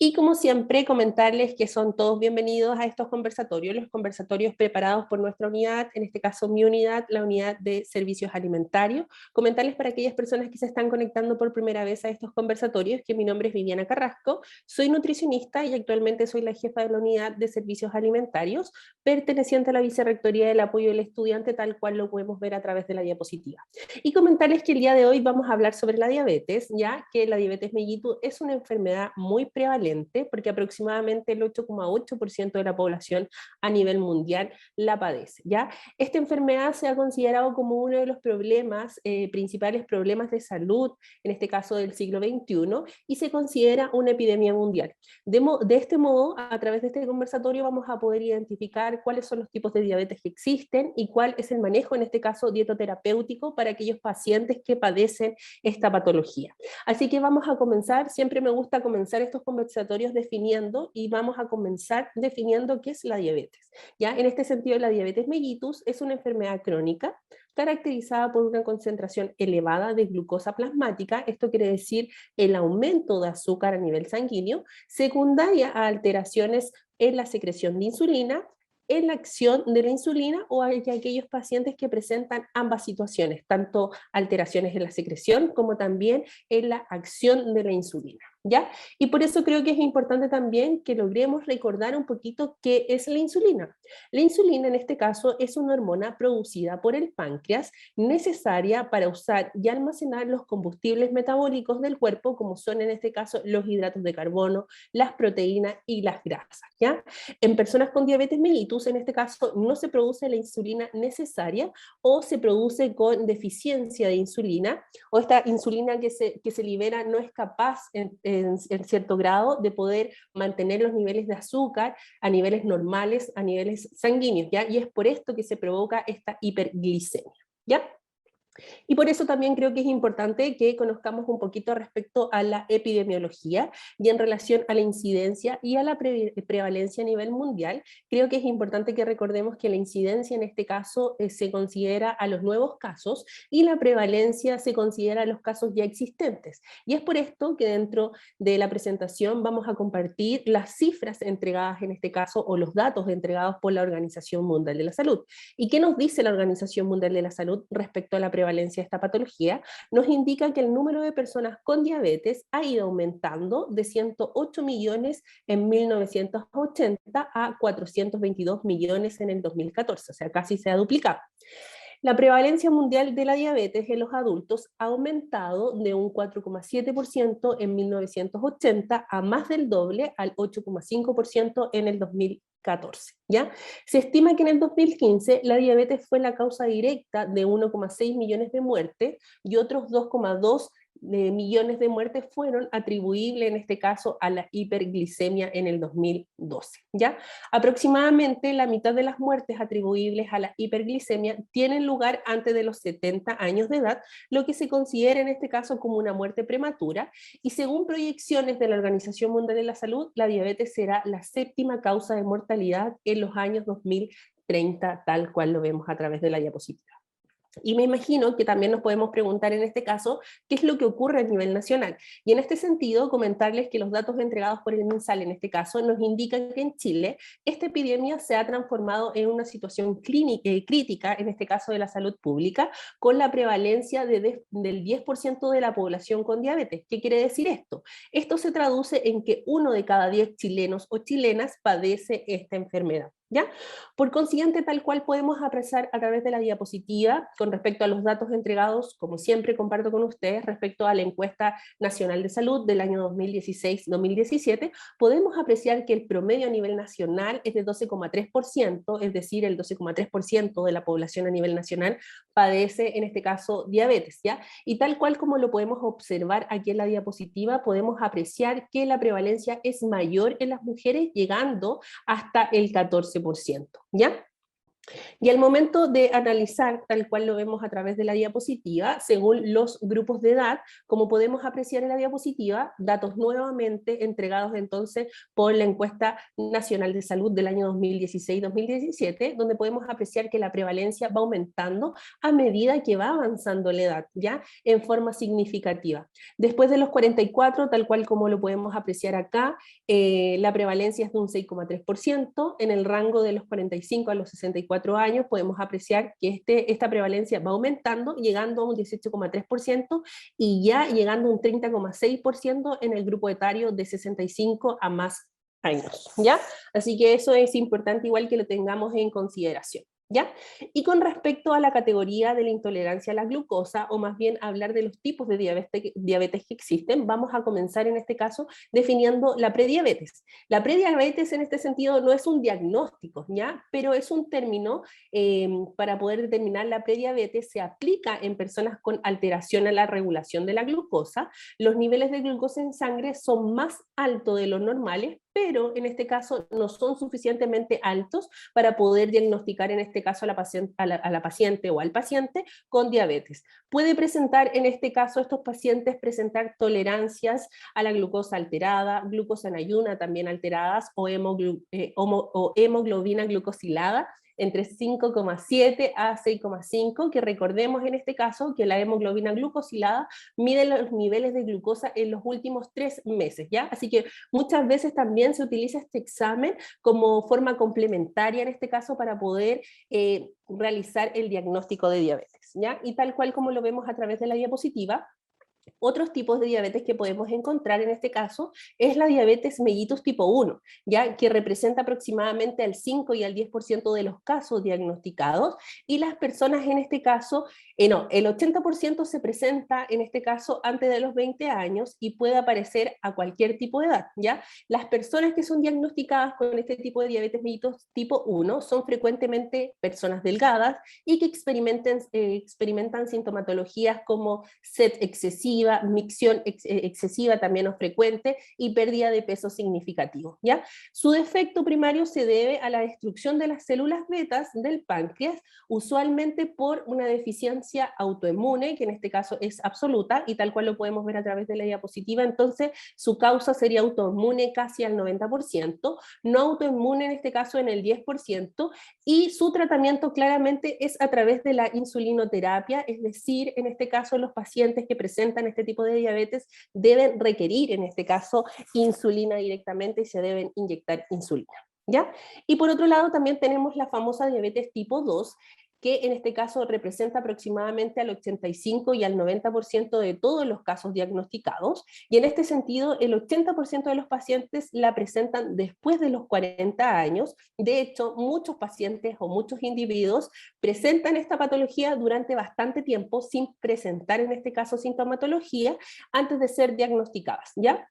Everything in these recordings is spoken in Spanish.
Y como siempre, comentarles que son todos bienvenidos a estos conversatorios, los conversatorios preparados por nuestra unidad, en este caso mi unidad, la unidad de servicios alimentarios. Comentarles para aquellas personas que se están conectando por primera vez a estos conversatorios que mi nombre es Viviana Carrasco, soy nutricionista y actualmente soy la jefa de la unidad de servicios alimentarios, perteneciente a la Vicerrectoría del Apoyo del Estudiante, tal cual lo podemos ver a través de la diapositiva. Y comentarles que el día de hoy vamos a hablar sobre la diabetes, ya que la diabetes mellitus es una enfermedad muy prevalente, porque aproximadamente el 8,8% de la población a nivel mundial la padece, ¿ya? Esta enfermedad se ha considerado como uno de los problemas, principales problemas de salud, en este caso del siglo XXI, y se considera una epidemia mundial. De este modo, a través de este conversatorio vamos a poder identificar cuáles son los tipos de diabetes que existen y cuál es el manejo, en este caso dietoterapéutico, para aquellos pacientes que padecen esta patología. Así que vamos a comenzar, siempre me gusta comenzar estos conversatorios definiendo, y vamos a comenzar definiendo qué es la diabetes. ¿Ya? En este sentido, la diabetes mellitus es una enfermedad crónica caracterizada por una concentración elevada de glucosa plasmática, esto quiere decir el aumento de azúcar a nivel sanguíneo, secundaria a alteraciones en la secreción de insulina, en la acción de la insulina, o hay aquellos pacientes que presentan ambas situaciones, tanto alteraciones en la secreción como también en la acción de la insulina. ¿Ya? Y por eso creo que es importante también que logremos recordar un poquito qué es la insulina. La insulina en este caso es una hormona producida por el páncreas necesaria para usar y almacenar los combustibles metabólicos del cuerpo, como son en este caso los hidratos de carbono, las proteínas y las grasas. ¿Ya? En personas con diabetes mellitus, en este caso, no se produce la insulina necesaria o se produce con deficiencia de insulina, o esta insulina que se libera no es capaz en cierto grado de poder mantener los niveles de azúcar a niveles normales, a niveles sanguíneos, ¿ya? Y es por esto que se provoca esta hiperglicemia, ¿ya? Y por eso también creo que es importante que conozcamos un poquito respecto a la epidemiología y en relación a la incidencia y a la prevalencia a nivel mundial. Creo que es importante que recordemos que la incidencia en este caso se considera a los nuevos casos y la prevalencia se considera a los casos ya existentes. Y es por esto que dentro de la presentación vamos a compartir las cifras entregadas en este caso, o los datos entregados por la Organización Mundial de la Salud. ¿Y qué nos dice la Organización Mundial de la Salud respecto a la prevalencia de esta patología? Nos indica que el número de personas con diabetes ha ido aumentando de 108 millones en 1980 a 422 millones en el 2014, o sea, casi se ha duplicado. La prevalencia mundial de la diabetes en los adultos ha aumentado de un 4,7% en 1980 a más del doble, al 8,5% en el 2014. ¿Ya? Se estima que en el 2015 la diabetes fue la causa directa de 1,6 millones de muertes y otros 2,2 millones de muertes fueron atribuibles en este caso a la hiperglicemia en el 2012. ¿Ya? Aproximadamente la mitad de las muertes atribuibles a la hiperglicemia tienen lugar antes de los 70 años de edad, lo que se considera en este caso como una muerte prematura, y según proyecciones de la Organización Mundial de la Salud, la diabetes será la séptima causa de mortalidad en los años 2030, tal cual lo vemos a través de la diapositiva. Y me imagino que también nos podemos preguntar en este caso qué es lo que ocurre a nivel nacional. Y en este sentido, comentarles que los datos entregados por el MinSal en este caso nos indican que en Chile esta epidemia se ha transformado en una situación crítica, en este caso de la salud pública, con la prevalencia del 10% de la población con diabetes. ¿Qué quiere decir esto? Esto se traduce en que 1 de cada 10 chilenos o chilenas padece esta enfermedad. ¿Ya? Por consiguiente, tal cual podemos apreciar a través de la diapositiva, con respecto a los datos entregados, como siempre comparto con ustedes, respecto a la encuesta nacional de salud del año 2016-2017, podemos apreciar que el promedio a nivel nacional es de 12,3%, es decir, el 12,3% de la población a nivel nacional padece, en este caso, diabetes, ¿ya? Y tal cual como lo podemos observar aquí en la diapositiva, podemos apreciar que la prevalencia es mayor en las mujeres, llegando hasta el 14%, ¿ya? Y al momento de analizar, tal cual lo vemos a través de la diapositiva, según los grupos de edad, como podemos apreciar en la diapositiva, datos nuevamente entregados entonces por la encuesta nacional de salud del año 2016-2017, donde podemos apreciar que la prevalencia va aumentando a medida que va avanzando la edad, ¿ya? En forma significativa. Después de los 44, tal cual como lo podemos apreciar acá, la prevalencia es de un 6,3%, en el rango de los 45 a los 64 años podemos apreciar que esta prevalencia va aumentando, llegando a un 18,3% y ya llegando a un 30,6% en el grupo etario de 65 a más años, ¿ya? Así que eso es importante igual que lo tengamos en consideración. ¿Ya? Y con respecto a la categoría de la intolerancia a la glucosa, o más bien hablar de los tipos de diabetes que existen, vamos a comenzar en este caso definiendo la prediabetes. La prediabetes en este sentido no es un diagnóstico, ¿ya? Pero es un término para poder determinar la prediabetes, se aplica en personas con alteración a la regulación de la glucosa. Los niveles de glucosa en sangre son más altos de los normales, pero en este caso no son suficientemente altos para poder diagnosticar en este caso a la paciente o al paciente con diabetes. Puede presentar en este caso estos pacientes presentar tolerancias a la glucosa alterada, glucosa en ayuna también alteradas o hemoglobina glucosilada entre 5,7 a 6,5, que recordemos en este caso que la hemoglobina glucosilada mide los niveles de glucosa en los últimos 3 meses, ¿ya? Así que muchas veces también se utiliza este examen como forma complementaria en este caso para poder realizar el diagnóstico de diabetes, ¿ya? Y tal cual como lo vemos a través de la diapositiva, otros tipos de diabetes que podemos encontrar en este caso es la diabetes mellitus tipo 1, ¿ya? Que representa aproximadamente al 5 y al 10% de los casos diagnosticados, y las personas en este caso, el 80% se presenta en este caso antes de los 20 años y puede aparecer a cualquier tipo de edad, ¿ya? Las personas que son diagnosticadas con este tipo de diabetes mellitus tipo 1 son frecuentemente personas delgadas y que experimentan sintomatologías como sed excesiva, micción excesiva también o frecuente y pérdida de peso significativo, ¿ya? Su defecto primario se debe a la destrucción de las células betas del páncreas, usualmente por una deficiencia autoinmune, que en este caso es absoluta, y tal cual lo podemos ver a través de la diapositiva. Entonces su causa sería autoinmune casi al 90%, no autoinmune en este caso en el 10%, y su tratamiento claramente es a través de la insulinoterapia, es decir, en este caso los pacientes que presentan este tipo de diabetes deben requerir en este caso insulina directamente y se deben inyectar insulina, ¿ya? Y por otro lado también tenemos la famosa diabetes tipo 2, que en este caso representa aproximadamente al 85 y al 90% de todos los casos diagnosticados, y en este sentido el 80% de los pacientes la presentan después de los 40 años. De hecho, muchos pacientes o muchos individuos presentan esta patología durante bastante tiempo sin presentar en este caso sintomatología antes de ser diagnosticadas, ¿ya?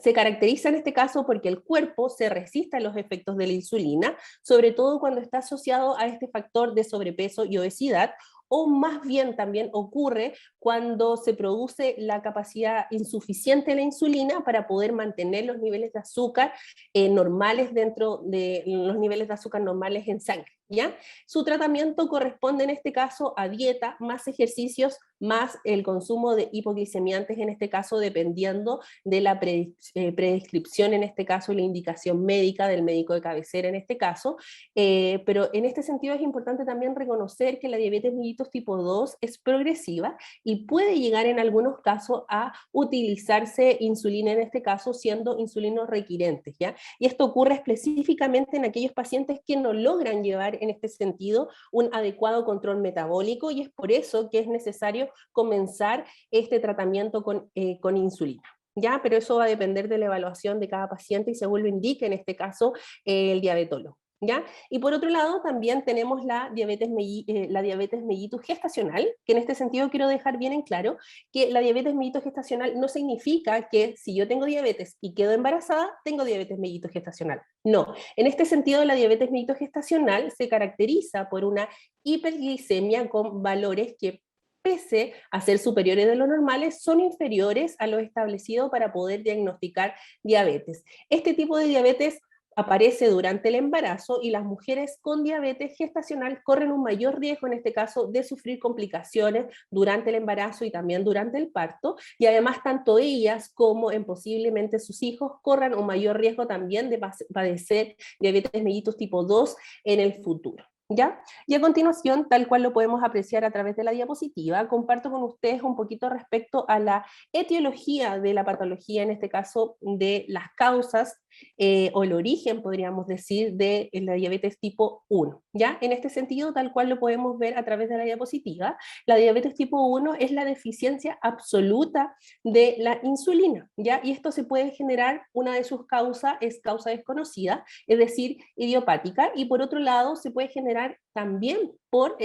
Se caracteriza en este caso porque el cuerpo se resiste a los efectos de la insulina, sobre todo cuando está asociado a este factor de sobrepeso y obesidad, o más bien también ocurre cuando se produce la capacidad insuficiente de la insulina para poder mantener los niveles de azúcar normales dentro de los niveles de azúcar normales en sangre, ¿ya? Su tratamiento corresponde en este caso a dieta, más ejercicios, más el consumo de hipoglicemiantes, en este caso dependiendo de la prescripción, en este caso y la indicación médica del médico de cabecera en este caso, pero en este sentido es importante también reconocer que la diabetes mellitus tipo 2 es progresiva y puede llegar en algunos casos a utilizarse insulina, en este caso siendo insulinos requirentes, ¿ya? Y esto ocurre específicamente en aquellos pacientes que no logran llevar en este sentido un adecuado control metabólico, y es por eso que es necesario comenzar este tratamiento con insulina, ¿ya? Pero eso va a depender de la evaluación de cada paciente y según lo indique en este caso el diabetólogo, ¿ya? Y por otro lado también tenemos la diabetes mellitus gestacional, que en este sentido quiero dejar bien en claro que la diabetes mellitus gestacional no significa que si yo tengo diabetes y quedo embarazada, tengo diabetes mellitus gestacional. No, en este sentido la diabetes mellitus gestacional se caracteriza por una hiperglicemia con valores que, pese a ser superiores de lo normales, son inferiores a lo establecido para poder diagnosticar diabetes. Este tipo de diabetes aparece durante el embarazo y las mujeres con diabetes gestacional corren un mayor riesgo en este caso de sufrir complicaciones durante el embarazo y también durante el parto, y además tanto ellas como posiblemente sus hijos corran un mayor riesgo también de padecer diabetes mellitus tipo 2 en el futuro. ¿Ya? Y a continuación, tal cual lo podemos apreciar a través de la diapositiva, comparto con ustedes un poquito respecto a la etiología de la patología, en este caso de las causas o el origen, podríamos decir, de la diabetes tipo 1. ¿Ya? En este sentido, tal cual lo podemos ver a través de la diapositiva, la diabetes tipo 1 es la deficiencia absoluta de la insulina, ¿ya? Y esto se puede generar, una de sus causas es causa desconocida, es decir, idiopática, y por otro lado se puede generar también por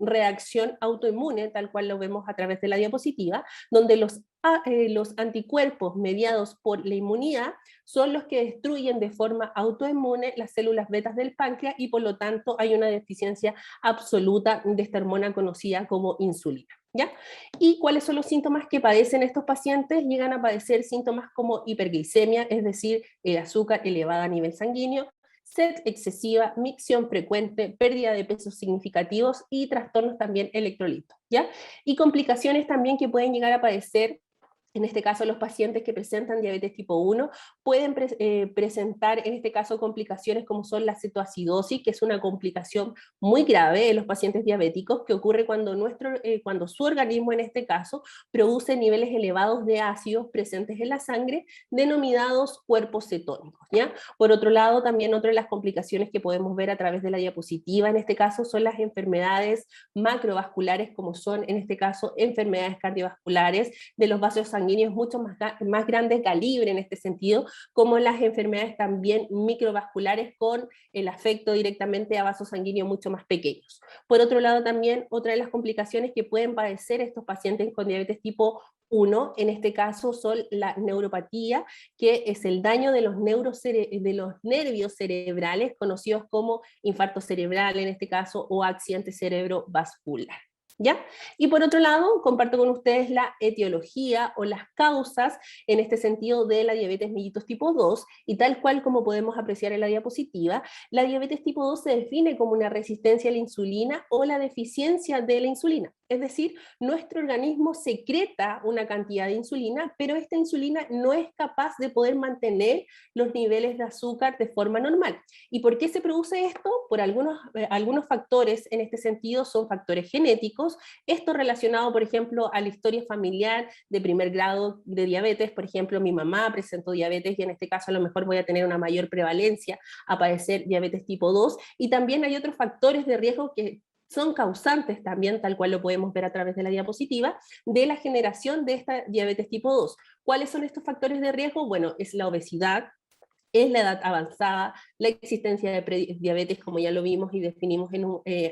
reacción autoinmune, tal cual lo vemos a través de la diapositiva, donde los anticuerpos mediados por la inmunidad son los que destruyen de forma autoinmune las células betas del páncreas y por lo tanto hay una deficiencia absoluta de esta hormona conocida como insulina. ¿Ya? ¿Y cuáles son los síntomas que padecen estos pacientes? Llegan a padecer síntomas como hiperglicemia, es decir, el azúcar elevada a nivel sanguíneo, sed excesiva, micción frecuente, pérdida de pesos significativos y trastornos también electrolitos, ¿ya? Y complicaciones también que pueden llegar a padecer. En este caso, los pacientes que presentan diabetes tipo 1 pueden presentar, en este caso, complicaciones como son la cetoacidosis, que es una complicación muy grave en los pacientes diabéticos, que ocurre cuando, cuando su organismo, en este caso, produce niveles elevados de ácidos presentes en la sangre, denominados cuerpos cetónicos, ¿ya? Por otro lado, también otra de las complicaciones que podemos ver a través de la diapositiva, en este caso, son las enfermedades macrovasculares, como son, en este caso, enfermedades cardiovasculares de los vasos sanguíneos mucho más grandes calibre en este sentido, como las enfermedades también microvasculares con el afecto directamente a vasos sanguíneos mucho más pequeños. Por otro lado, también otra de las complicaciones que pueden padecer estos pacientes con diabetes tipo 1, en este caso, son la neuropatía, que es el daño de los nervios cerebrales, conocidos como infarto cerebral en este caso, o accidente cerebrovascular. ¿Ya? Y por otro lado, comparto con ustedes la etiología o las causas en este sentido de la diabetes mellitus tipo 2, y tal cual como podemos apreciar en la diapositiva, la diabetes tipo 2 se define como una resistencia a la insulina o la deficiencia de la insulina. Es decir, nuestro organismo secreta una cantidad de insulina, pero esta insulina no es capaz de poder mantener los niveles de azúcar de forma normal. ¿Y por qué se produce esto? Por algunos factores en este sentido son factores genéticos, esto relacionado, por ejemplo, a la historia familiar de primer grado de diabetes. Por ejemplo, mi mamá presentó diabetes y en este caso a lo mejor voy a tener una mayor prevalencia a padecer diabetes tipo 2, y también hay otros factores de riesgo que son causantes también, tal cual lo podemos ver a través de la diapositiva, de la generación de esta diabetes tipo 2. ¿Cuáles son estos factores de riesgo? Bueno, es la obesidad, es la edad avanzada, la existencia de prediabetes, como ya lo vimos y definimos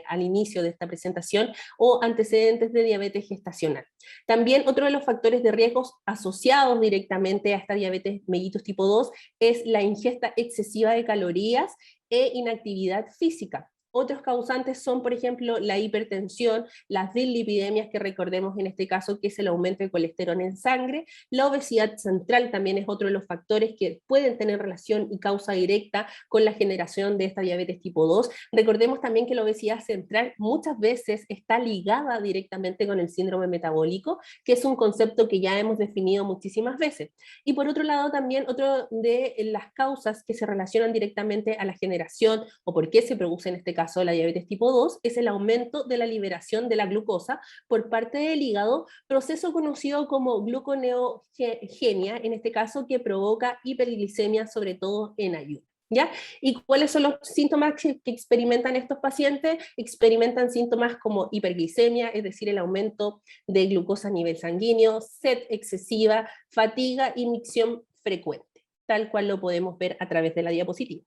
al inicio de esta presentación, o antecedentes de diabetes gestacional. También otro de los factores de riesgos asociados directamente a esta diabetes mellitus tipo 2 es la ingesta excesiva de calorías e inactividad física. Otros causantes son, por ejemplo, la hipertensión, las dislipidemias, que recordemos en este caso que es el aumento de colesterol en sangre. La obesidad central también es otro de los factores que pueden tener relación y causa directa con la generación de esta diabetes tipo 2. Recordemos también que la obesidad central muchas veces está ligada directamente con el síndrome metabólico, que es un concepto que ya hemos definido muchísimas veces. Y por otro lado también otro de las causas que se relacionan directamente a la generación o por qué se produce en este caso la diabetes tipo 2 es el aumento de la liberación de la glucosa por parte del hígado, proceso conocido como gluconeogenia, en este caso que provoca hiperglicemia, sobre todo en ayuno. ¿Ya? ¿Y cuáles son los síntomas que experimentan estos pacientes? Experimentan síntomas como hiperglicemia, es decir, el aumento de glucosa a nivel sanguíneo, sed excesiva, fatiga y micción frecuente, tal cual lo podemos ver a través de la diapositiva.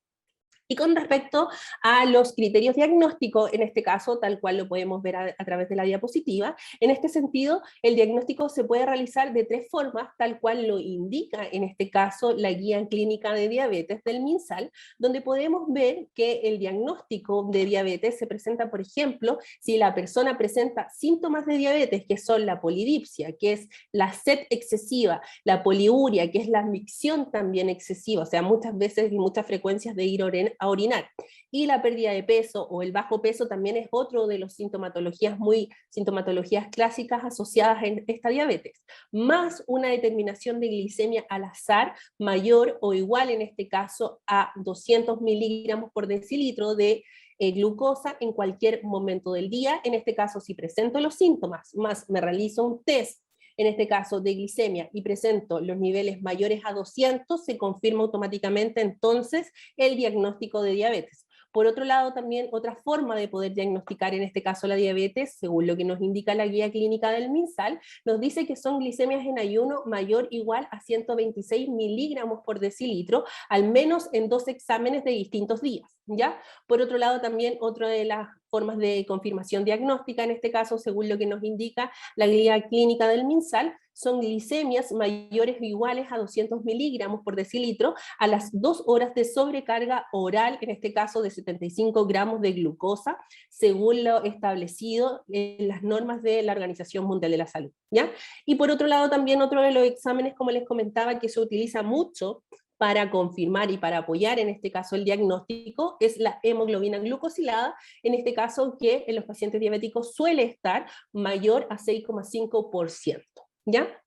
Y con respecto a los criterios diagnósticos, en este caso, tal cual lo podemos ver a través de la diapositiva, en este sentido, el diagnóstico se puede realizar de 3 formas, tal cual lo indica en este caso la guía clínica de diabetes del MinSal, donde podemos ver que el diagnóstico de diabetes se presenta, por ejemplo, si la persona presenta síntomas de diabetes, que son la polidipsia, que es la sed excesiva, la poliuria, que es la micción también excesiva, o sea, muchas veces y muchas frecuencias de ir a orinar, y la pérdida de peso o el bajo peso también es otro de los sintomatologías clásicas asociadas en esta diabetes, más una determinación de glicemia al azar mayor o igual en este caso a 200 miligramos por decilitro de glucosa en cualquier momento del día. En este caso, si presento los síntomas, más me realizo un test, en este caso de glicemia, y presento los niveles mayores a 200, se confirma automáticamente entonces el diagnóstico de diabetes. Por otro lado, también otra forma de poder diagnosticar en este caso la diabetes, según lo que nos indica la guía clínica del MinSal, nos dice que son glicemias en ayuno mayor o igual a 126 miligramos por decilitro, al menos en 2 exámenes de distintos días, ¿ya? Por otro lado, también otra de las formas de confirmación diagnóstica, en este caso, según lo que nos indica la guía clínica del MinSal, son glicemias mayores o iguales a 200 miligramos por decilitro a las 2 horas de sobrecarga oral, en este caso de 75 gramos de glucosa, según lo establecido en las normas de la Organización Mundial de la Salud, ¿ya? Y por otro lado también otro de los exámenes, como les comentaba, que se utiliza mucho para confirmar y para apoyar en este caso el diagnóstico, es la hemoglobina glucosilada, en este caso que en los pacientes diabéticos suele estar mayor a 6,5%, ¿ya?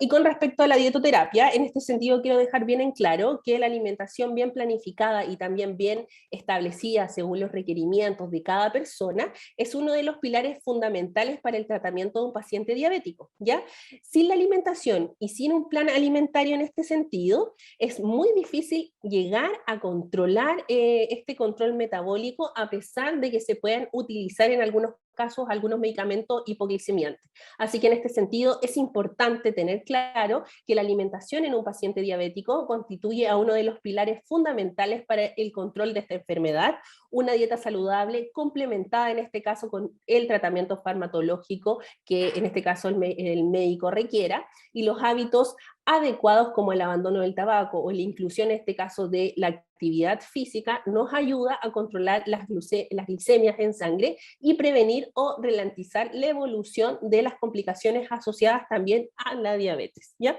Y con respecto a la dietoterapia, en este sentido quiero dejar bien en claro que la alimentación bien planificada y también bien establecida según los requerimientos de cada persona es uno de los pilares fundamentales para el tratamiento de un paciente diabético, ¿ya? Sin la alimentación y sin un plan alimentario en este sentido, es muy difícil llegar a controlar este control metabólico, a pesar de que se puedan utilizar en algunos casos algunos medicamentos hipoglicemiantes. Así que en este sentido es importante tener claro que la alimentación en un paciente diabético constituye a uno de los pilares fundamentales para el control de esta enfermedad, una dieta saludable complementada en este caso con el tratamiento farmacológico que en este caso el médico requiera, y los hábitos adecuados como el abandono del tabaco o la inclusión en este caso de la actividad física nos ayuda a controlar las glicemias en sangre y prevenir o ralentizar la evolución de las complicaciones asociadas también a la diabetes, ¿ya?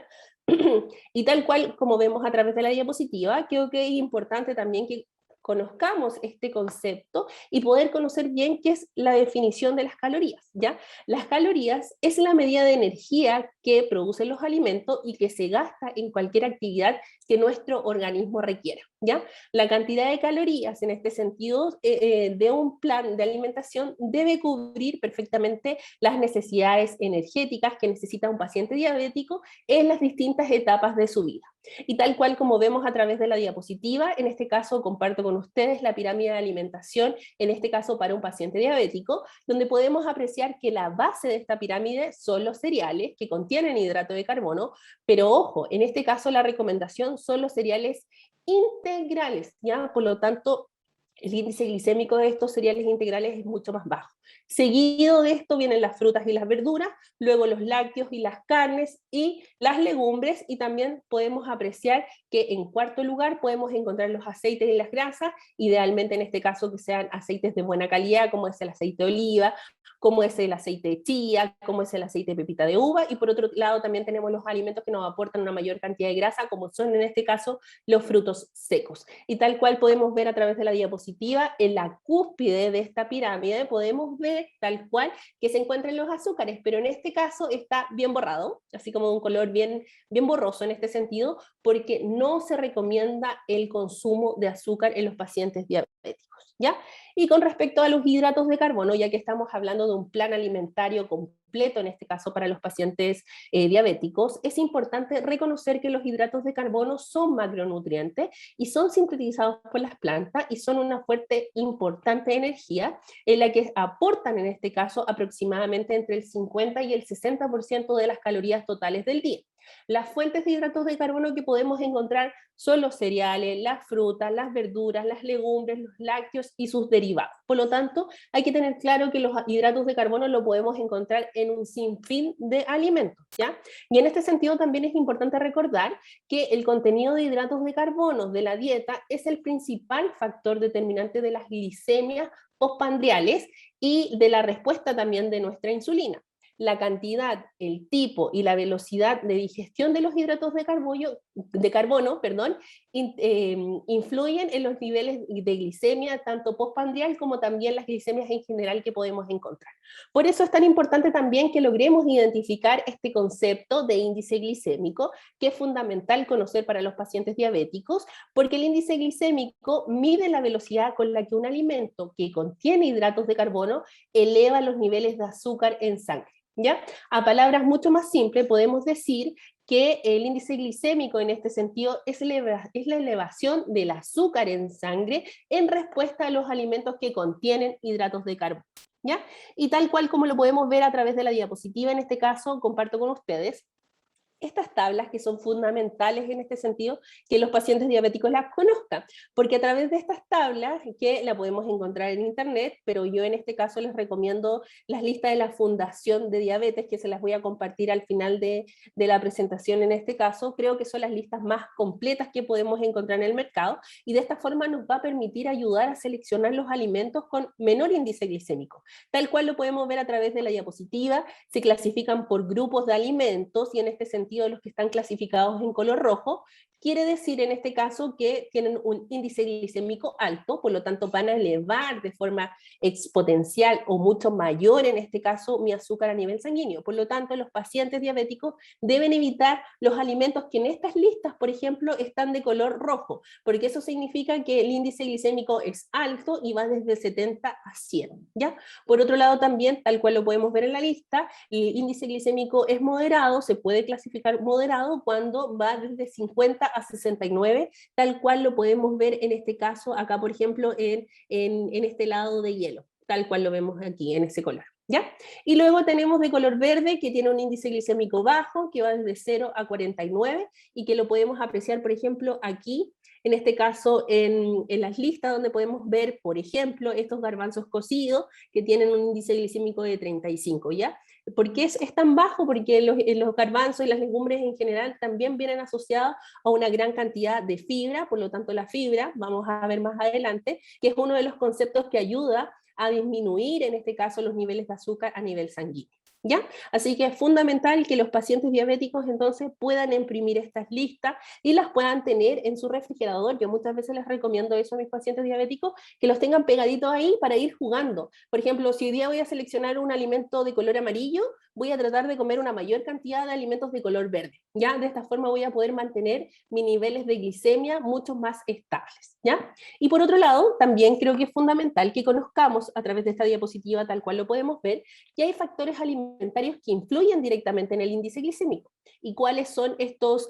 Y tal cual como vemos a través de la diapositiva, creo que es importante también que conozcamos este concepto y poder conocer bien qué es la definición de las calorías, ¿ya? Las calorías es la medida de energía que producen los alimentos y que se gasta en cualquier actividad que nuestro organismo requiera, ¿ya? La cantidad de calorías en este sentido de un plan de alimentación debe cubrir perfectamente las necesidades energéticas que necesita un paciente diabético en las distintas etapas de su vida. Y tal cual como vemos a través de la diapositiva, en este caso comparto con ustedes la pirámide de alimentación, en este caso para un paciente diabético, donde podemos apreciar que la base de esta pirámide son los cereales que contienen hidrato de carbono, pero ojo, en este caso la recomendación son los cereales integrales, ¿ya? Por lo tanto, el índice glicémico de estos cereales integrales es mucho más bajo. Seguido de esto vienen las frutas y las verduras, luego los lácteos y las carnes y las legumbres, y también podemos apreciar que en cuarto lugar podemos encontrar los aceites y las grasas, idealmente en este caso que sean aceites de buena calidad, como es el aceite de oliva, como es el aceite de chía, como es el aceite de pepita de uva, y por otro lado también tenemos los alimentos que nos aportan una mayor cantidad de grasa, como son en este caso los frutos secos. Y tal cual podemos ver a través de la diapositiva, en la cúspide de esta pirámide podemos ver tal cual que se encuentran los azúcares, pero en este caso está bien borrado, así como de un color bien borroso en este sentido, porque no se recomienda el consumo de azúcar en los pacientes diabéticos, ¿ya? Y con respecto a los hidratos de carbono, ya que estamos hablando de un plan alimentario completo, en este caso para los pacientes diabéticos, es importante reconocer que los hidratos de carbono son macronutrientes y son sintetizados por las plantas y son una fuente importante de energía en la que aportan en este caso aproximadamente entre el 50 y el 60% de las calorías totales del día. Las fuentes de hidratos de carbono que podemos encontrar son los cereales, las frutas, las verduras, las legumbres, los lácteos y sus derivados. Por lo tanto, hay que tener claro que los hidratos de carbono lo podemos encontrar en un sinfín de alimentos, ¿ya? Y en este sentido también es importante recordar que el contenido de hidratos de carbono de la dieta es el principal factor determinante de las glicemias postprandiales y de la respuesta también de nuestra insulina. La cantidad, el tipo y la velocidad de digestión de los hidratos de carbono, influyen en los niveles de glicemia, tanto postprandial como también las glicemias en general que podemos encontrar. Por eso es tan importante también que logremos identificar este concepto de índice glicémico, que es fundamental conocer para los pacientes diabéticos, porque el índice glicémico mide la velocidad con la que un alimento que contiene hidratos de carbono eleva los niveles de azúcar en sangre. ¿Ya? A palabras mucho más simples podemos decir que el índice glicémico en este sentido es la elevación del azúcar en sangre en respuesta a los alimentos que contienen hidratos de carbono. ¿Ya? Y tal cual como lo podemos ver a través de la diapositiva, en este caso comparto con ustedes estas tablas que son fundamentales en este sentido, que los pacientes diabéticos las conozcan, porque a través de estas tablas, que la podemos encontrar en internet, pero yo en este caso les recomiendo las listas de la Fundación de Diabetes, que se las voy a compartir al final de la presentación en este caso, creo que son las listas más completas que podemos encontrar en el mercado, y de esta forma nos va a permitir ayudar a seleccionar los alimentos con menor índice glicémico, tal cual lo podemos ver a través de la diapositiva. Se clasifican por grupos de alimentos, y en este sentido los que están clasificados en color rojo, quiere decir en este caso que tienen un índice glicémico alto, por lo tanto van a elevar de forma exponencial o mucho mayor en este caso mi azúcar a nivel sanguíneo. Por lo tanto, los pacientes diabéticos deben evitar los alimentos que en estas listas, por ejemplo, están de color rojo, porque eso significa que el índice glicémico es alto y va desde 70 a 100, ¿ya? Por otro lado también, tal cual lo podemos ver en la lista, el índice glicémico es moderado, se puede clasificar moderado cuando va desde 50 a 69, tal cual lo podemos ver en este caso, acá por ejemplo, en este lado de hielo, tal cual lo vemos aquí en ese color. ¿Ya? Y luego tenemos de color verde, que tiene un índice glicémico bajo, que va desde 0 a 49, y que lo podemos apreciar, por ejemplo, aquí, en este caso, en las listas donde podemos ver, por ejemplo, estos garbanzos cocidos, que tienen un índice glicémico de 35, ¿ya? ¿Por qué es tan bajo? Porque los garbanzos y las legumbres en general también vienen asociados a una gran cantidad de fibra, por lo tanto la fibra, vamos a ver más adelante, que es uno de los conceptos que ayuda a disminuir, en este caso, los niveles de azúcar a nivel sanguíneo. ¿Ya? Así que es fundamental que los pacientes diabéticos entonces puedan imprimir estas listas y las puedan tener en su refrigerador. Yo muchas veces les recomiendo eso a mis pacientes diabéticos, que los tengan pegaditos ahí para ir jugando. Por ejemplo, si hoy día voy a seleccionar un alimento de color amarillo, voy a tratar de comer una mayor cantidad de alimentos de color verde. ¿Ya? De esta forma voy a poder mantener mis niveles de glicemia mucho más estables. ¿Ya? Y por otro lado, también creo que es fundamental que conozcamos a través de esta diapositiva, tal cual lo podemos ver, que hay factores alimentarios que influyen directamente en el índice glicémico. ¿Y cuáles son estos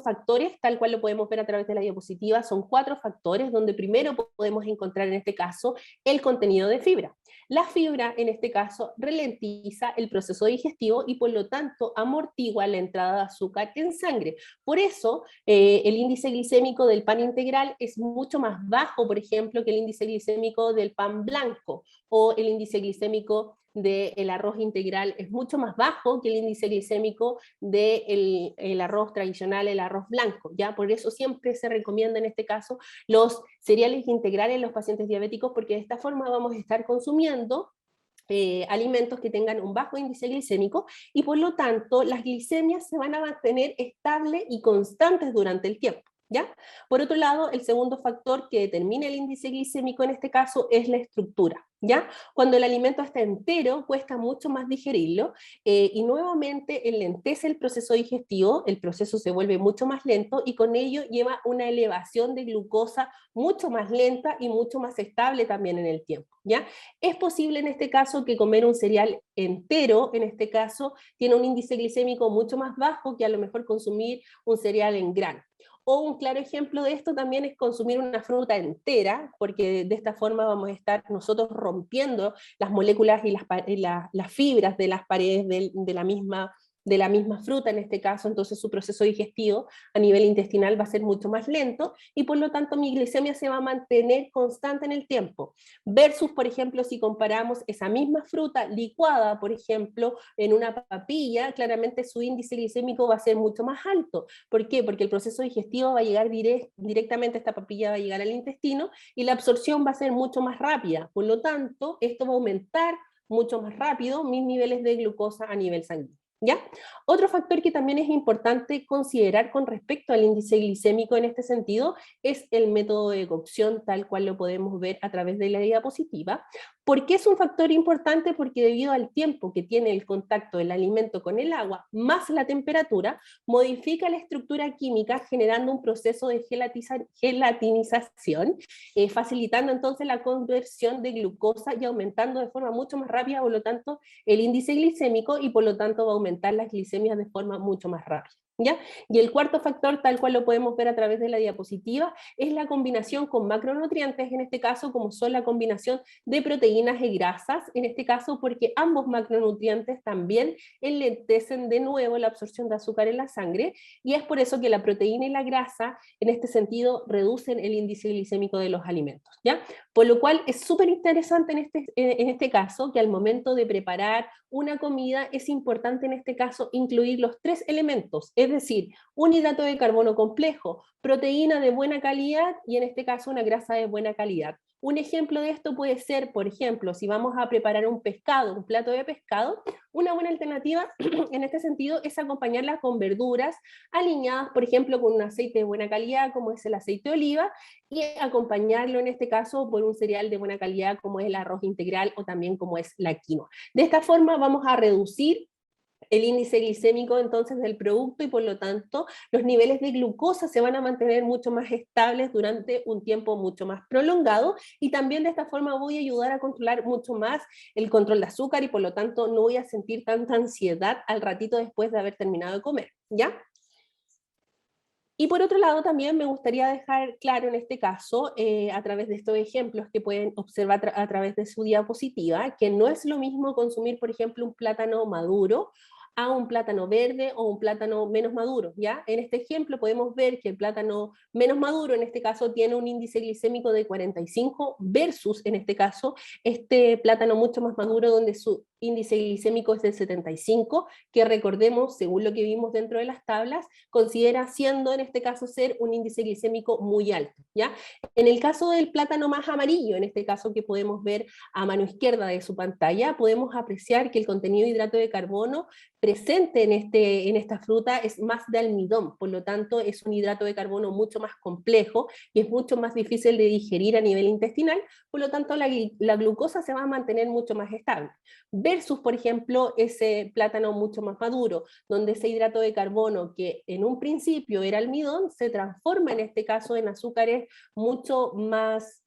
factores? Tal cual lo podemos ver a través de la diapositiva, son 4 factores, donde primero podemos encontrar en este caso el contenido de fibra. La fibra, en este caso, ralentiza el proceso digestivo y por lo tanto amortigua la entrada de azúcar en sangre. Por eso, el índice glicémico del pan integral es mucho más bajo, por ejemplo, que el índice glicémico del pan blanco, o el índice glicémico del arroz integral es mucho más bajo que el índice glicémico del arroz tradicional, el arroz blanco, ¿ya? Por eso siempre se recomienda en este caso los cereales integrales en los pacientes diabéticos, porque de esta forma vamos a estar consumiendo alimentos que tengan un bajo índice glicémico y por lo tanto las glicemias se van a mantener estables y constantes durante el tiempo. ¿Ya? Por otro lado, el segundo factor que determina el índice glicémico en este caso es la estructura. ¿Ya? Cuando el alimento está entero, cuesta mucho más digerirlo y nuevamente enlentece el proceso digestivo, el proceso se vuelve mucho más lento y con ello lleva una elevación de glucosa mucho más lenta y mucho más estable también en el tiempo, ¿ya? Es posible en este caso que comer un cereal entero, en este caso, tiene un índice glicémico mucho más bajo que a lo mejor consumir un cereal en grano. O un claro ejemplo de esto también es consumir una fruta entera, porque de esta forma vamos a estar nosotros rompiendo las moléculas y las fibras de las paredes de la misma fruta en este caso, entonces su proceso digestivo a nivel intestinal va a ser mucho más lento y por lo tanto mi glicemia se va a mantener constante en el tiempo. Versus, por ejemplo, si comparamos esa misma fruta licuada, por ejemplo, en una papilla, claramente su índice glicémico va a ser mucho más alto. ¿Por qué? Porque el proceso digestivo va a llegar directamente, esta papilla va a llegar al intestino y la absorción va a ser mucho más rápida. Por lo tanto, esto va a aumentar mucho más rápido mis niveles de glucosa a nivel sanguíneo. ¿Ya? Otro factor que también es importante considerar con respecto al índice glicémico en este sentido es el método de cocción tal cual lo podemos ver a través de la diapositiva. ¿Por qué es un factor importante? Porque debido al tiempo que tiene el contacto del alimento con el agua más la temperatura, modifica la estructura química generando un proceso de gelatinización, facilitando entonces la conversión de glucosa y aumentando de forma mucho más rápida, por lo tanto, el índice glicémico y por lo tanto va a aumentar las glicemias de forma mucho más rápida. ¿Ya? Y el cuarto factor, tal cual lo podemos ver a través de la diapositiva, es la combinación con macronutrientes, en este caso como son la combinación de proteínas y grasas, en este caso porque ambos macronutrientes también enlentecen de nuevo la absorción de azúcar en la sangre, y es por eso que la proteína y la grasa, en este sentido, reducen el índice glicémico de los alimentos, ¿ya? Por lo cual es súper interesante en este caso que al momento de preparar una comida es importante en este caso incluir los tres elementos, es decir, un hidrato de carbono complejo, proteína de buena calidad y en este caso una grasa de buena calidad. Un ejemplo de esto puede ser, por ejemplo, si vamos a preparar un pescado, un plato de pescado, una buena alternativa en este sentido es acompañarla con verduras aliñadas, por ejemplo, con un aceite de buena calidad, como es el aceite de oliva, y acompañarlo en este caso por un cereal de buena calidad, como es el arroz integral o también como es la quinoa. De esta forma vamos a reducir el índice glicémico entonces del producto y por lo tanto los niveles de glucosa se van a mantener mucho más estables durante un tiempo mucho más prolongado y también de esta forma voy a ayudar a controlar mucho más el control de azúcar y por lo tanto no voy a sentir tanta ansiedad al ratito después de haber terminado de comer, ¿ya? Y por otro lado, también me gustaría dejar claro en este caso, a través de estos ejemplos que pueden observar a través de su diapositiva, que no es lo mismo consumir, por ejemplo, un plátano maduro a un plátano verde o un plátano menos maduro, ¿ya? En este ejemplo podemos ver que el plátano menos maduro, en este caso, tiene un índice glicémico de 45 versus, en este caso, este plátano mucho más maduro donde su índice glicémico es de 75, que recordemos, según lo que vimos dentro de las tablas, considera siendo en este caso ser un índice glicémico muy alto, ¿ya? En el caso del plátano más amarillo, en este caso que podemos ver a mano izquierda de su pantalla, podemos apreciar que el contenido de hidrato de carbono presente en esta fruta es más de almidón, por lo tanto es un hidrato de carbono mucho más complejo y es mucho más difícil de digerir a nivel intestinal, por lo tanto la glucosa se va a mantener mucho más estable. Versus, por ejemplo, ese plátano mucho más maduro, donde ese hidrato de carbono que en un principio era almidón, se transforma en este caso en azúcares mucho más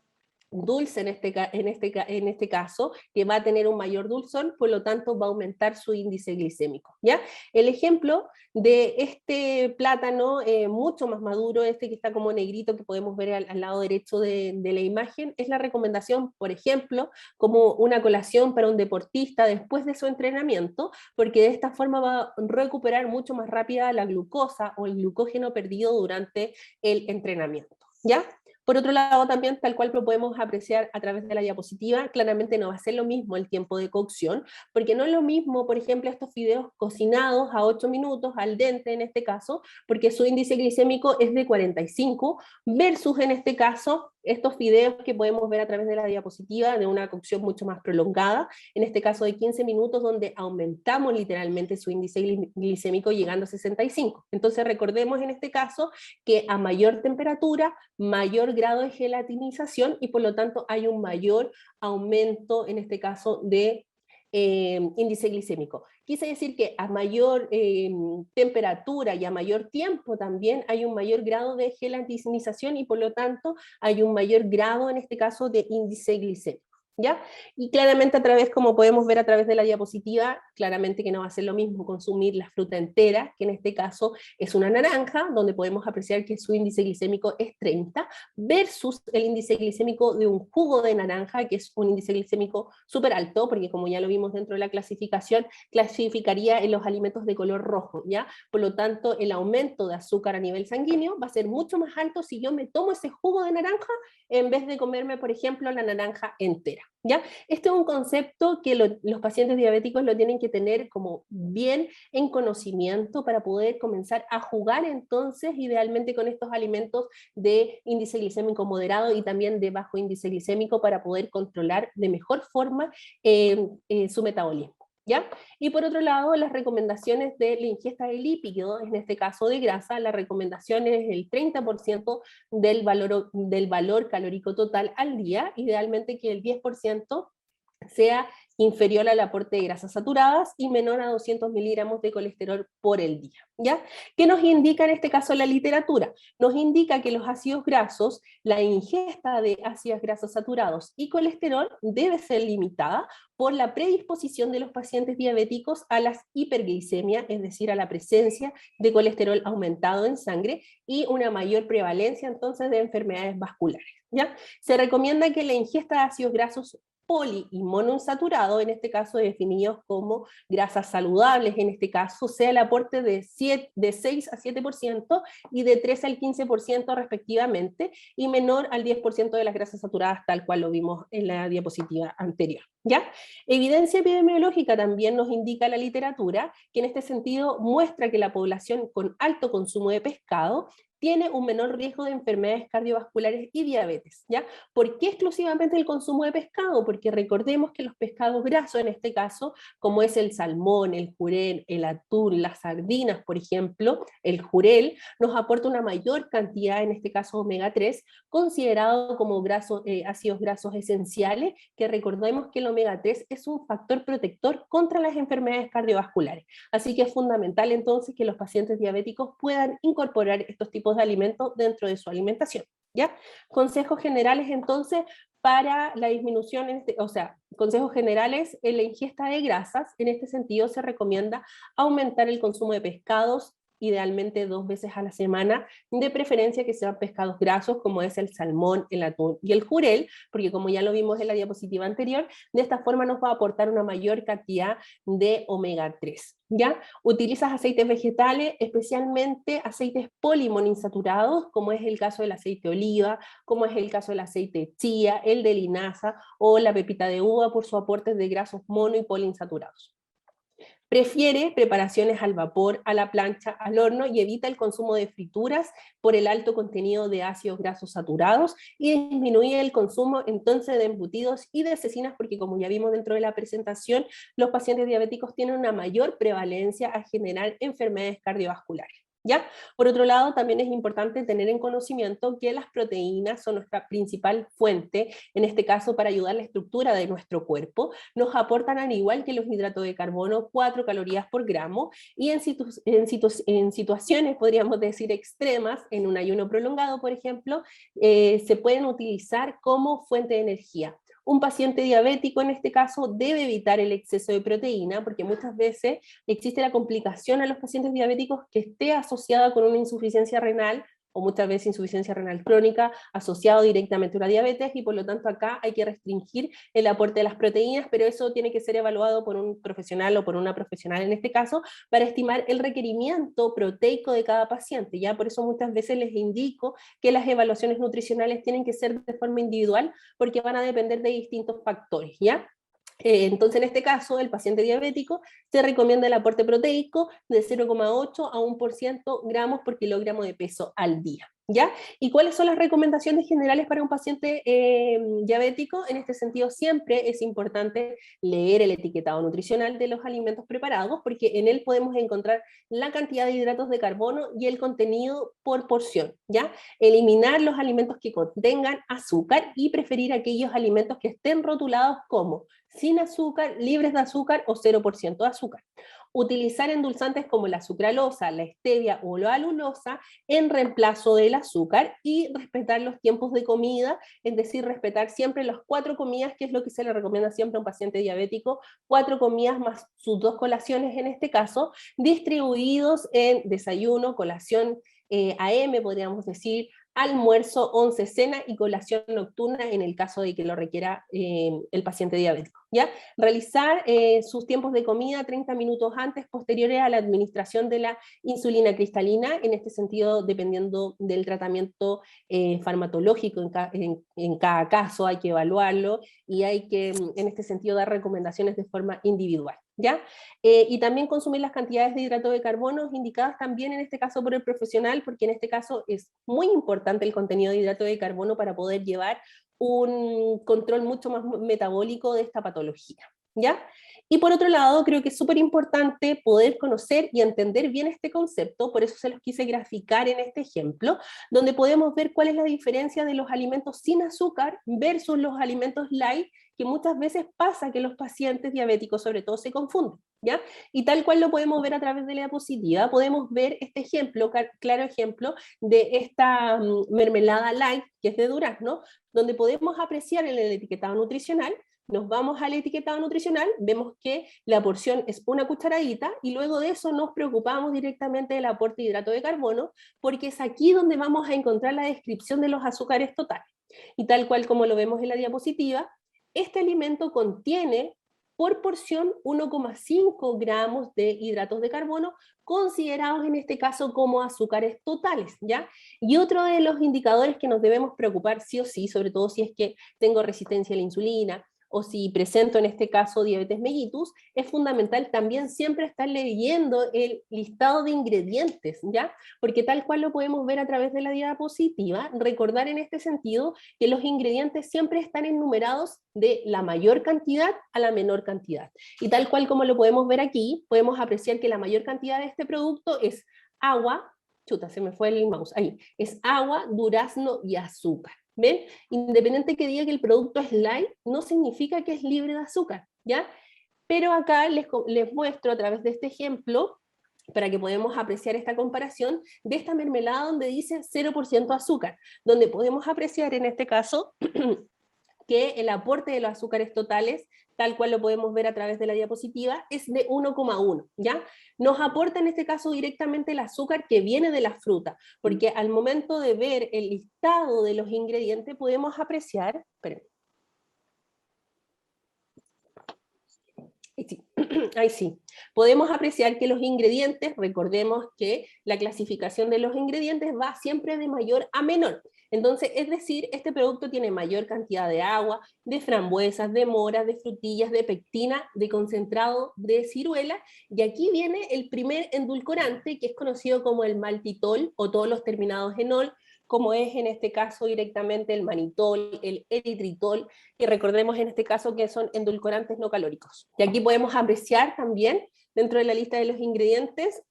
dulce en este caso, que va a tener un mayor dulzor, por lo tanto va a aumentar su índice glicémico, ¿ya? El ejemplo de este plátano mucho más maduro, este que está como negrito que podemos ver al lado derecho de la imagen, es la recomendación, por ejemplo, como una colación para un deportista después de su entrenamiento, porque de esta forma va a recuperar mucho más rápida la glucosa o el glucógeno perdido durante el entrenamiento, ¿ya? Por otro lado, también, tal cual lo podemos apreciar a través de la diapositiva, claramente no va a ser lo mismo el tiempo de cocción, porque no es lo mismo, por ejemplo, estos fideos cocinados a 8 minutos, al dente en este caso, porque su índice glicémico es de 45, versus en este caso estos fideos que podemos ver a través de la diapositiva de una cocción mucho más prolongada, en este caso de 15 minutos, donde aumentamos literalmente su índice glicémico llegando a 65. Entonces recordemos en este caso que a mayor temperatura, mayor grado de gelatinización y por lo tanto hay un mayor aumento en este caso de índice glicémico. Quise decir que a mayor temperatura y a mayor tiempo también hay un mayor grado de gelatinización y por lo tanto hay un mayor grado en este caso de índice glicémico. ¿Ya? Y claramente a través, como podemos ver a través de la diapositiva, claramente que no va a ser lo mismo consumir la fruta entera, que en este caso es una naranja, donde podemos apreciar que su índice glicémico es 30, versus el índice glicémico de un jugo de naranja, que es un índice glicémico súper alto, porque como ya lo vimos dentro de la clasificación, clasificaría en los alimentos de color rojo, ¿ya? Por lo tanto, el aumento de azúcar a nivel sanguíneo va a ser mucho más alto si yo me tomo ese jugo de naranja en vez de comerme, por ejemplo, la naranja entera. ¿Ya? Este es un concepto que los pacientes diabéticos lo tienen que tener como bien en conocimiento para poder comenzar a jugar entonces idealmente con estos alimentos de índice glicémico moderado y también de bajo índice glicémico para poder controlar de mejor forma su metabolismo. ¿Ya? Y por otro lado, las recomendaciones de la ingesta de lípidos, en este caso de grasa, la recomendación es el 30% del valor calórico total al día, idealmente que el 10% sea inferior al aporte de grasas saturadas y menor a 200 miligramos de colesterol por el día. ¿Ya? ¿Qué nos indica en este caso la literatura? Nos indica que los ácidos grasos, la ingesta de ácidos grasos saturados y colesterol debe ser limitada por la predisposición de los pacientes diabéticos a las hiperglicemias, es decir, a la presencia de colesterol aumentado en sangre y una mayor prevalencia entonces de enfermedades vasculares. ¿Ya? Se recomienda que la ingesta de ácidos grasos poli y monoinsaturados, en este caso definidos como grasas saludables, en este caso sea el aporte de 6 a 7% y de 3 al 15% respectivamente, y menor al 10% de las grasas saturadas, tal cual lo vimos en la diapositiva anterior. ¿Ya? Evidencia epidemiológica también nos indica la literatura, que en este sentido muestra que la población con alto consumo de pescado tiene un menor riesgo de enfermedades cardiovasculares y diabetes, ¿ya? ¿Por qué exclusivamente el consumo de pescado? Porque recordemos que los pescados grasos, en este caso, como es el salmón, el jurel, el atún, las sardinas, por ejemplo, el jurel, nos aporta una mayor cantidad, en este caso omega 3, considerado como ácidos grasos esenciales, que recordemos que el omega 3 es un factor protector contra las enfermedades cardiovasculares. Así que es fundamental entonces que los pacientes diabéticos puedan incorporar estos tipos de alimentos dentro de su alimentación. ¿Ya? Consejos generales entonces para la disminución, consejos generales en la ingesta de grasas. En este sentido se recomienda aumentar el consumo de pescados, idealmente 2 veces a la semana, de preferencia que sean pescados grasos como es el salmón, el atún y el jurel, porque como ya lo vimos en la diapositiva anterior, de esta forma nos va a aportar una mayor cantidad de omega 3. ¿Ya? Utilizas aceites vegetales, especialmente aceites poliinsaturados, como es el caso del aceite de oliva, como es el caso del aceite de chía, el de linaza o la pepita de uva por sus aportes de grasos mono y poliinsaturados. Prefiere preparaciones al vapor, a la plancha, al horno y evita el consumo de frituras por el alto contenido de ácidos grasos saturados y disminuye el consumo entonces de embutidos y de cecinas porque como ya vimos dentro de la presentación, los pacientes diabéticos tienen una mayor prevalencia a generar enfermedades cardiovasculares. ¿Ya? Por otro lado, también es importante tener en conocimiento que las proteínas son nuestra principal fuente, en este caso para ayudar a la estructura de nuestro cuerpo, nos aportan al igual que los hidratos de carbono 4 calorías por gramo y en situaciones, podríamos decir, extremas, en un ayuno prolongado, por ejemplo, se pueden utilizar como fuente de energía. Un paciente diabético en este caso debe evitar el exceso de proteína porque muchas veces existe la complicación a los pacientes diabéticos que esté asociada con una insuficiencia renal o muchas veces insuficiencia renal crónica asociado directamente a una diabetes y por lo tanto acá hay que restringir el aporte de las proteínas, pero eso tiene que ser evaluado por un profesional o por una profesional en este caso para estimar el requerimiento proteico de cada paciente, ya por eso muchas veces les indico que las evaluaciones nutricionales tienen que ser de forma individual porque van a depender de distintos factores, ¿ya? Entonces, en este caso, el paciente diabético se recomienda el aporte proteico de 0,8 a 1% gramos por kilogramo de peso al día. ¿Ya? ¿Y cuáles son las recomendaciones generales para un paciente diabético? En este sentido, siempre es importante leer el etiquetado nutricional de los alimentos preparados, porque en él podemos encontrar la cantidad de hidratos de carbono y el contenido por porción, ¿ya? Eliminar los alimentos que contengan azúcar y preferir aquellos alimentos que estén rotulados como sin azúcar, libres de azúcar o 0% de azúcar. Utilizar endulzantes como la sucralosa, la stevia o la alulosa en reemplazo del azúcar y respetar los tiempos de comida, es decir, respetar siempre las 4 comidas, que es lo que se le recomienda siempre a un paciente diabético, 4 comidas más sus 2 colaciones en este caso, distribuidos en desayuno, colación AM, podríamos decir, almuerzo, once, cena y colación nocturna en el caso de que lo requiera el paciente diabético, ¿ya? Realizar sus tiempos de comida 30 minutos antes, posteriores a la administración de la insulina cristalina, en este sentido, dependiendo del tratamiento farmacológico en cada caso, hay que evaluarlo y hay que, en este sentido, dar recomendaciones de forma individual, ¿ya? Y también consumir las cantidades de hidrato de carbono indicadas también en este caso por el profesional, porque en este caso es muy importante el contenido de hidrato de carbono para poder llevar un control mucho más metabólico de esta patología, ¿ya? Y por otro lado, creo que es súper importante poder conocer y entender bien este concepto, por eso se los quise graficar en este ejemplo, donde podemos ver cuál es la diferencia de los alimentos sin azúcar versus los alimentos light, que muchas veces pasa que los pacientes diabéticos sobre todo se confunden, ¿ya? Y tal cual lo podemos ver a través de la diapositiva, podemos ver este ejemplo, claro ejemplo, de esta mermelada light, que es de durazno, donde podemos apreciar en el etiquetado nutricional. Nos vamos al etiquetado nutricional, vemos que la porción es una cucharadita y luego de eso nos preocupamos directamente del aporte de hidrato de carbono, porque es aquí donde vamos a encontrar la descripción de los azúcares totales. Y tal cual como lo vemos en la diapositiva, este alimento contiene por porción 1,5 gramos de hidratos de carbono, considerados en este caso como azúcares totales, ¿ya? Y otro de los indicadores que nos debemos preocupar sí o sí, sobre todo si es que tengo resistencia a la insulina, o si presento en este caso diabetes mellitus, es fundamental también siempre estar leyendo el listado de ingredientes, ¿ya? Porque tal cual lo podemos ver a través de la diapositiva, recordar en este sentido que los ingredientes siempre están enumerados de la mayor cantidad a la menor cantidad. Y tal cual como lo podemos ver aquí, podemos apreciar que la mayor cantidad de este producto es agua, chuta, se me fue el mouse, ahí, es agua, durazno y azúcar. ¿Ven? Independiente que diga que el producto es light, no significa que es libre de azúcar, ¿ya? Pero acá les muestro a través de este ejemplo, para que podamos apreciar esta comparación, de esta mermelada donde dice 0% azúcar, donde podemos apreciar en este caso que el aporte de los azúcares totales, tal cual lo podemos ver a través de la diapositiva, es de 1,1, ¿ya? Nos aporta en este caso directamente el azúcar que viene de la fruta, porque al momento de ver el listado de los ingredientes podemos apreciar, esperen, sí. Ahí sí, podemos apreciar que los ingredientes, recordemos que la clasificación de los ingredientes va siempre de mayor a menor. Entonces, es decir, este producto tiene mayor cantidad de agua, de frambuesas, de moras, de frutillas, de pectina, de concentrado de ciruela, y aquí viene el primer endulcorante, que es conocido como el maltitol, o todos los terminados en ol, como es en este caso directamente el manitol, el eritritol, y recordemos en este caso que son endulcorantes no calóricos. Y aquí podemos apreciar también, dentro de la lista de los ingredientes,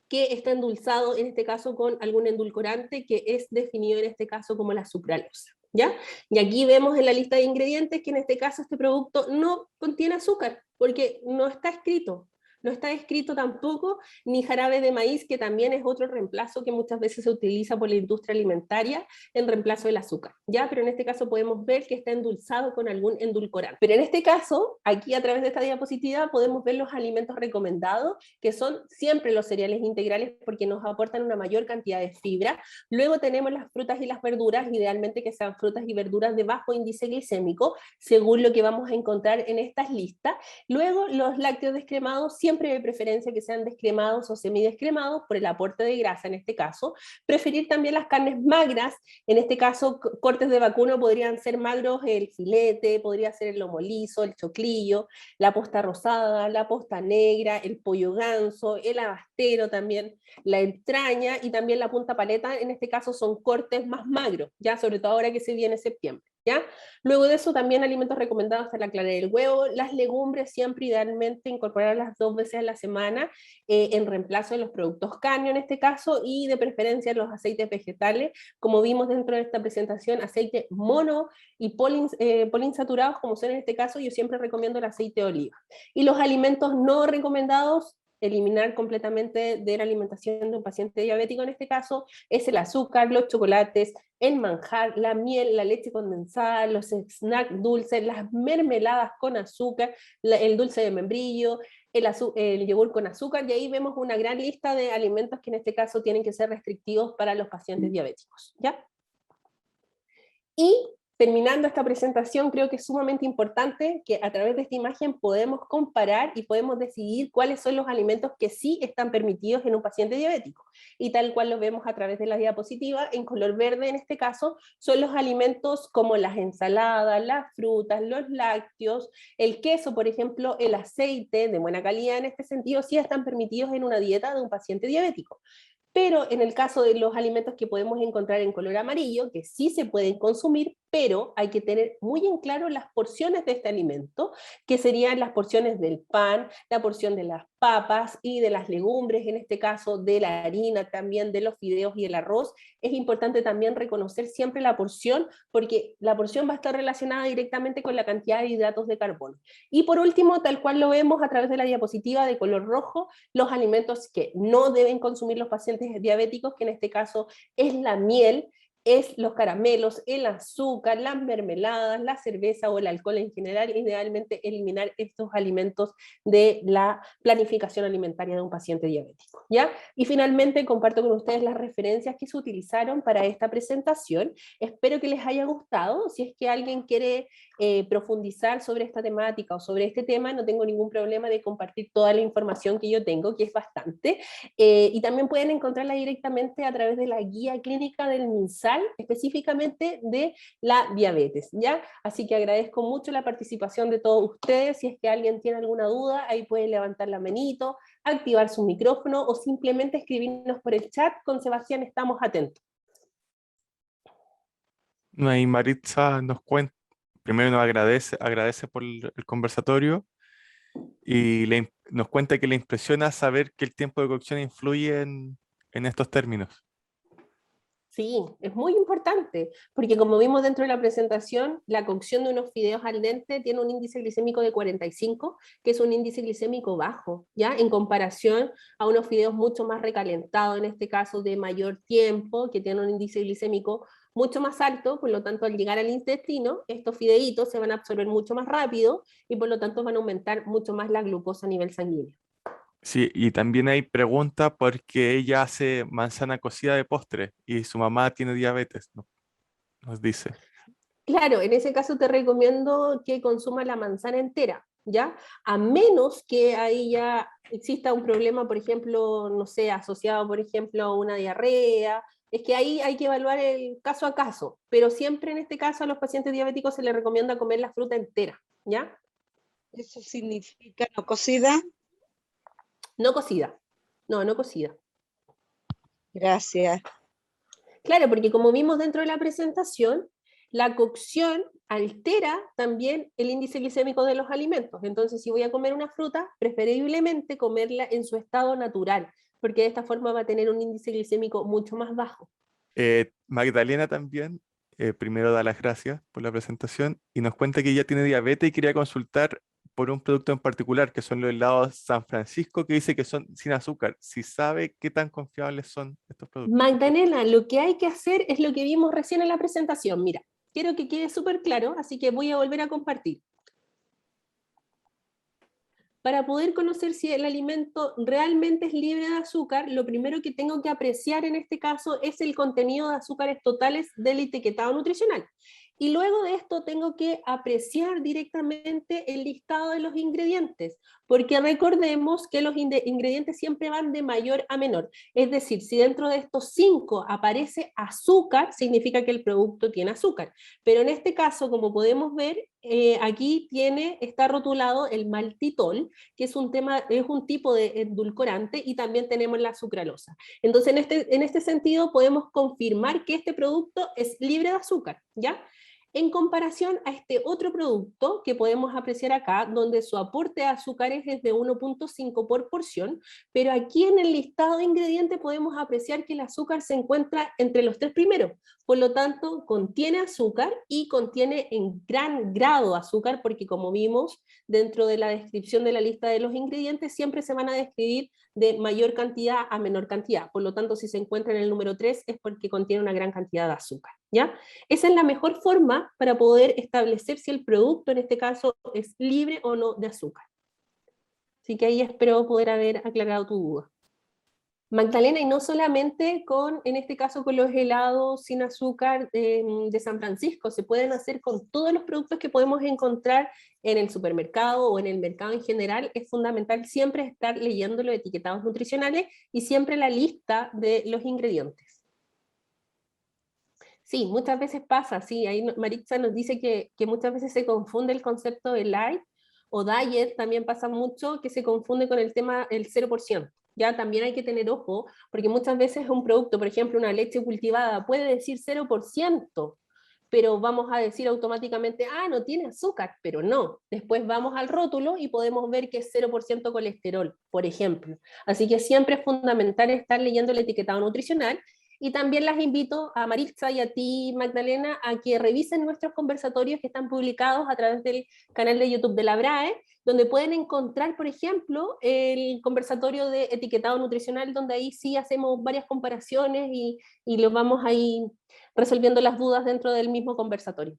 que está endulzado en este caso con algún endulcorante que es definido en este caso como la sucralosa, ¿ya? Y aquí vemos en la lista de ingredientes que en este caso este producto no contiene azúcar, porque no está escrito. No está escrito tampoco ni jarabe de maíz, que también es otro reemplazo que muchas veces se utiliza por la industria alimentaria en reemplazo del azúcar, ¿ya? Pero en este caso podemos ver que está endulzado con algún endulcorante. Pero en este caso, aquí a través de esta diapositiva podemos ver los alimentos recomendados, que son siempre los cereales integrales porque nos aportan una mayor cantidad de fibra. Luego tenemos las frutas y las verduras, idealmente que sean frutas y verduras de bajo índice glicémico, según lo que vamos a encontrar en estas listas. Luego los lácteos descremados siempre siempre de preferencia que sean descremados o semidescremados por el aporte de grasa en este caso. Preferir también las carnes magras, en este caso cortes de vacuno podrían ser magros el filete, podría ser el lomo liso, el choclillo, la posta rosada, la posta negra, el pollo ganso, el abastero también, la entraña y también la punta paleta, en este caso son cortes más magros, ya sobre todo ahora que se viene septiembre. ¿Ya? Luego de eso también alimentos recomendados hasta la clara del huevo, las legumbres siempre idealmente incorporarlas 2 veces a la semana en reemplazo de los productos carne en este caso y de preferencia los aceites vegetales, como vimos dentro de esta presentación, aceite mono y poliinsaturados como son en este caso, yo siempre recomiendo el aceite de oliva. Y los alimentos no recomendados, eliminar completamente de la alimentación de un paciente diabético en este caso, es el azúcar, los chocolates, el manjar, la miel, la leche condensada, los snacks dulces, las mermeladas con azúcar, el dulce de membrillo, el yogur con azúcar, y ahí vemos una gran lista de alimentos que en este caso tienen que ser restrictivos para los pacientes diabéticos, ¿ya? Y terminando esta presentación, creo que es sumamente importante que a través de esta imagen podemos comparar y podemos decidir cuáles son los alimentos que sí están permitidos en un paciente diabético. Y tal cual lo vemos a través de la diapositiva, en color verde en este caso, son los alimentos como las ensaladas, las frutas, los lácteos, el queso, por ejemplo, el aceite de buena calidad en este sentido, sí están permitidos en una dieta de un paciente diabético. Pero en el caso de los alimentos que podemos encontrar en color amarillo, que sí se pueden consumir, pero hay que tener muy en claro las porciones de este alimento, que serían las porciones del pan, la porción de las papas y de las legumbres, en este caso de la harina, también de los fideos y el arroz. Es importante también reconocer siempre la porción, porque la porción va a estar relacionada directamente con la cantidad de hidratos de carbono. Y por último, tal cual lo vemos a través de la diapositiva de color rojo, los alimentos que no deben consumir los pacientes diabéticos, que en este caso es la miel, es los caramelos, el azúcar, las mermeladas, la cerveza o el alcohol en general, idealmente eliminar estos alimentos de la planificación alimentaria de un paciente diabético, ¿ya? Y finalmente comparto con ustedes las referencias que se utilizaron para esta presentación. Espero que les haya gustado. Si es que alguien quiere profundizar sobre esta temática o sobre este tema, no tengo ningún problema de compartir toda la información que yo tengo, que es bastante, y también pueden encontrarla directamente a través de la guía clínica del MinSal, específicamente de la diabetes, ¿ya? Así que agradezco mucho la participación de todos ustedes. Si es que alguien tiene alguna duda, ahí pueden levantar la manito, activar su micrófono o simplemente escribirnos por el chat. Con Sebastián estamos atentos. No, y Maritza nos cuenta, primero nos agradece por el conversatorio y nos cuenta que le impresiona saber que el tiempo de cocción influye en estos términos. Sí, es muy importante, porque como vimos dentro de la presentación, la cocción de unos fideos al dente tiene un índice glicémico de 45, que es un índice glicémico bajo, ¿ya? En comparación a unos fideos mucho más recalentados, en este caso de mayor tiempo, que tienen un índice glicémico mucho más alto, por lo tanto al llegar al intestino, estos fideitos se van a absorber mucho más rápido y por lo tanto van a aumentar mucho más la glucosa a nivel sanguíneo. Sí, y también hay pregunta porque ella hace manzana cocida de postre y su mamá tiene diabetes, nos dice. Claro, en ese caso te recomiendo que consumas la manzana entera, ¿ya? A menos que ahí ya exista un problema, por ejemplo, no sé, asociado, por ejemplo, a una diarrea, es que ahí hay que evaluar el caso a caso, pero siempre en este caso a los pacientes diabéticos se les recomienda comer la fruta entera, ¿ya? ¿Eso significa no cocida? No cocida, no cocida. Gracias. Claro, porque como vimos dentro de la presentación, la cocción altera también el índice glicémico de los alimentos. Entonces, si voy a comer una fruta, preferiblemente comerla en su estado natural, porque de esta forma va a tener un índice glicémico mucho más bajo. Magdalena también, primero da las gracias por la presentación y nos cuenta que ella tiene diabetes y quería consultar por un producto en particular, que son los helados San Francisco, que dice que son sin azúcar. Si sabe qué tan confiables son estos productos. Magdalena, lo que hay que hacer es lo que vimos recién en la presentación. Mira, quiero que quede súper claro, así que voy a volver a compartir. Para poder conocer si el alimento realmente es libre de azúcar, lo primero que tengo que apreciar en este caso es el contenido de azúcares totales del etiquetado nutricional. Y luego de esto tengo que apreciar directamente el listado de los ingredientes, porque recordemos que los ingredientes siempre van de mayor a menor. Es decir, si dentro de estos 5 aparece azúcar, significa que el producto tiene azúcar. Pero en este caso, como podemos ver, aquí está rotulado el maltitol, que es un tipo de edulcorante, y también tenemos la sucralosa. Entonces, en este sentido, podemos confirmar que este producto es libre de azúcar, ¿ya? En comparación a este otro producto que podemos apreciar acá, donde su aporte de azúcares es de 1.5 por porción, pero aquí en el listado de ingredientes podemos apreciar que el azúcar se encuentra entre los 3 primeros, por lo tanto contiene azúcar y contiene en gran grado azúcar, porque como vimos dentro de la descripción de la lista de los ingredientes, siempre se van a describir de mayor cantidad a menor cantidad, por lo tanto si se encuentra en el número 3 es porque contiene una gran cantidad de azúcar, ¿ya? Esa es la mejor forma para poder establecer si el producto en este caso es libre o no de azúcar. Así que ahí espero poder haber aclarado tu duda. Magdalena, y no solamente en este caso con los helados sin azúcar de San Francisco, se pueden hacer con todos los productos que podemos encontrar en el supermercado o en el mercado en general. Es fundamental siempre estar leyendo los etiquetados nutricionales y siempre la lista de los ingredientes. Sí, muchas veces pasa, sí, ahí Maritza nos dice que muchas veces se confunde el concepto de light o diet, también pasa mucho que se confunde con el tema del 0%. Ya también hay que tener ojo, porque muchas veces un producto, por ejemplo, una leche cultivada, puede decir 0%, pero vamos a decir automáticamente, no tiene azúcar, pero no. Después vamos al rótulo y podemos ver que es 0% colesterol, por ejemplo. Así que siempre es fundamental estar leyendo el etiquetado nutricional. Y también las invito a Maritza y a ti, Magdalena, a que revisen nuestros conversatorios que están publicados a través del canal de YouTube de la BRAE, donde pueden encontrar, por ejemplo, el conversatorio de etiquetado nutricional, donde ahí sí hacemos varias comparaciones y los vamos ahí resolviendo las dudas dentro del mismo conversatorio.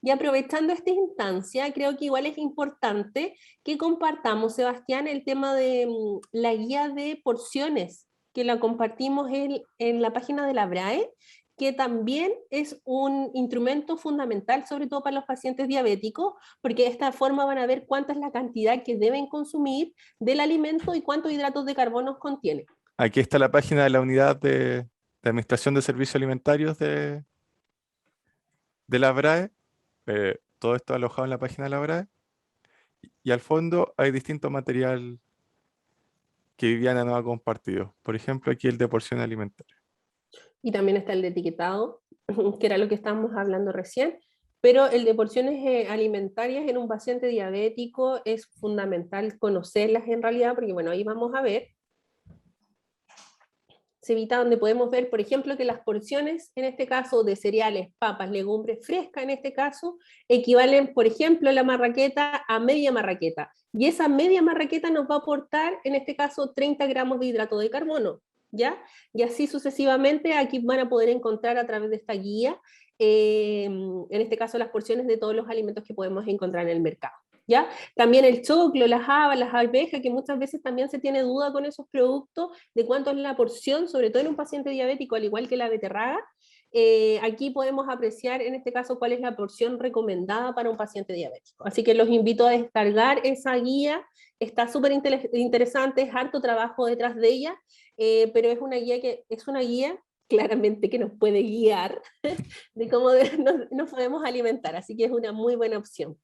Y aprovechando esta instancia, creo que igual es importante que compartamos, Sebastián, el tema de la guía de porciones, que la compartimos en la página de la BRAE, que también es un instrumento fundamental, sobre todo para los pacientes diabéticos, porque de esta forma van a ver cuánta es la cantidad que deben consumir del alimento y cuántos hidratos de carbono contiene. Aquí está la página de la unidad de Administración de Servicios Alimentarios de la BRAE. Todo esto alojado en la página de la BRAE. Y al fondo hay distinto material que Viviana nos ha compartido. Por ejemplo, aquí el de porción alimentaria. Y también está el de etiquetado, que era lo que estábamos hablando recién, pero el de porciones alimentarias en un paciente diabético es fundamental conocerlas en realidad, porque bueno, ahí vamos a ver, se evita donde podemos ver, por ejemplo, que las porciones, en este caso, de cereales, papas, legumbres frescas, en este caso, equivalen, por ejemplo, la marraqueta a media marraqueta, y esa media marraqueta nos va a aportar, en este caso, 30 gramos de hidrato de carbono, ¿ya? Y así sucesivamente, aquí van a poder encontrar a través de esta guía, en este caso, las porciones de todos los alimentos que podemos encontrar en el mercado. ¿Ya? También el choclo, las habas, las arvejas, que muchas veces también se tiene duda con esos productos de cuánto es la porción, sobre todo en un paciente diabético, al igual que la beterraga. Aquí podemos apreciar en este caso cuál es la porción recomendada para un paciente diabético. Así que los invito a descargar esa guía, está súper interesante, es harto trabajo detrás de ella, pero es una guía claramente que nos puede guiar de cómo nos podemos alimentar, así que es una muy buena opción.